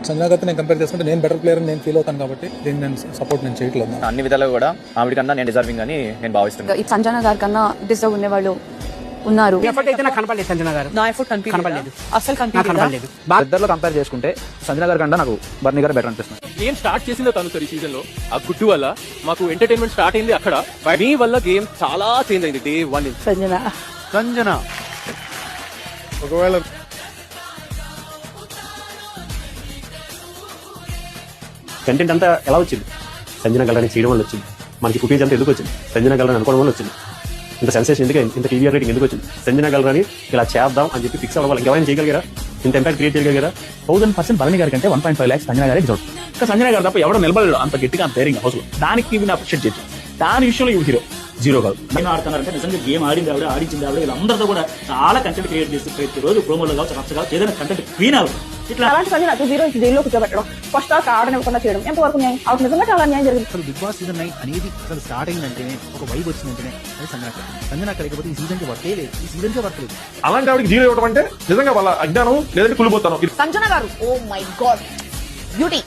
సంజన గారితో నేను కంపేర్ చేసుకుంటే నేను బెటర్ ప్లేయర్ అని నేను ఫీల్ అవుతాను కాబట్టి దీన్ని నేను సపోర్ట్ నేను చేయట్లేదు. అన్ని విధాలుగా కూడా ఆవిడ కన్నా నేను డిజర్వింగ్ అని నేను భావిస్తున్నాను. ఈ సంజన గారి కన్నా డిజర్వ్ ఉండేవాళ్ళు ఉన్నారు. ఎఫర్ట్ అయితే నాకు కనపడలేదు సంజన గారు. నా ఎఫర్ట్ కనపడలేదు, అసలు కనపడలేదు. ఇద్దరిలో కంపేర్ చేసుకుంటే సంజన గారి కన్నా నాకు బర్నీ గారు బెటర్ అనిపిస్తుంది. గేమ్ స్టార్ట్ చేసిందో తను సార్ ఈ సీజన్ లో ఆ గుడ్డు వల్ల మాకు ఎంటర్టైన్మెంట్ స్టార్ట్ అయింది అక్కడ. మీ వల్ల గేమ్ చాలా చేంజ్ అయింది డే 1 నుంచి. సంజన ఒకవేళ కంటెంట్ అంతా ఎలా వచ్చింది? సంజన గల్రాని చేయడం వల్ల వచ్చింది. మనకి ఫుటేజ్ అంతా ఎందుకు వచ్చింది? సంజన గల్రాని అనుకోవడం వల్ల వచ్చింది. ఇంత సెన్సేషన్ ఎందుకు, ఇంత టీవీఆర్ రేటింగ్ ఎందుకు వచ్చింది? సంజన గల్రాని ఇలా చేద్దాం అని చెప్పి ఫిక్స్ అవ్వడం వల్ల ఎవరైనా చేయగలిగారా? ఇంత ఇంపాక్ట్ క్రియేట్ చేయగలిగారా? 1000% భరణి గారి కంటే 1.5 lakhs సంజన గారికి చూడు. ఇంకా సంజన గారు తప్ప ఎవడో నిలబడలేడు అంత గట్టిగా, అంత ధైర్యంగా హౌస్ లో. దానికి ఇవి అప్రిషియేట్ చేయొచ్చు. దాని విషయంలో ఇవి జీరో కాదు. గేమ్ ఆడుతున్నారంటే నిజంగా గేమ్ ఆడింది ఆవిడ, ఆడించింది ఆవిడ. వీళ్ళందరితో కూడా చాలా కంటెంట్ క్రియేట్ చేసి ప్రతి రోజు ప్రోమోలో కావచ్చు, రచ్చ కావచ్చు, ఏదైనా కంటెంట్ క్వీన్ ఆవిడ. ఇట్లా అలాంటి సంజన 0 జైల్లో కూర్చోబెట్టడం, ఫస్ట్ హాఫ్ ఆడనివ్వకుండా చేయడం ఎంతవరకు న్యాయం? అవును, నిజంగా చాలా న్యాయం జరిగింది. అసలు బిగ్ బాస్ సీజన్ 9 అనేది అసలు స్టార్ట్ అయిందంటేనే, ఒక వైబ్ వచ్చిందంటేనే అది సంజన లేకపోతే ఈ సీజన్ కి వర్క్ లేదు. ఈ సీజన్ కి వర్క్ లేదు. అలాంటి ఆవిడకి 0 ఇవ్వడం అంటే నిజంగా వాళ్ళ అజ్ఞానం లేదంటే కుళ్ళిపోతాను. సంజన గారు ఓ మై గాడ్ బ్యూటీ.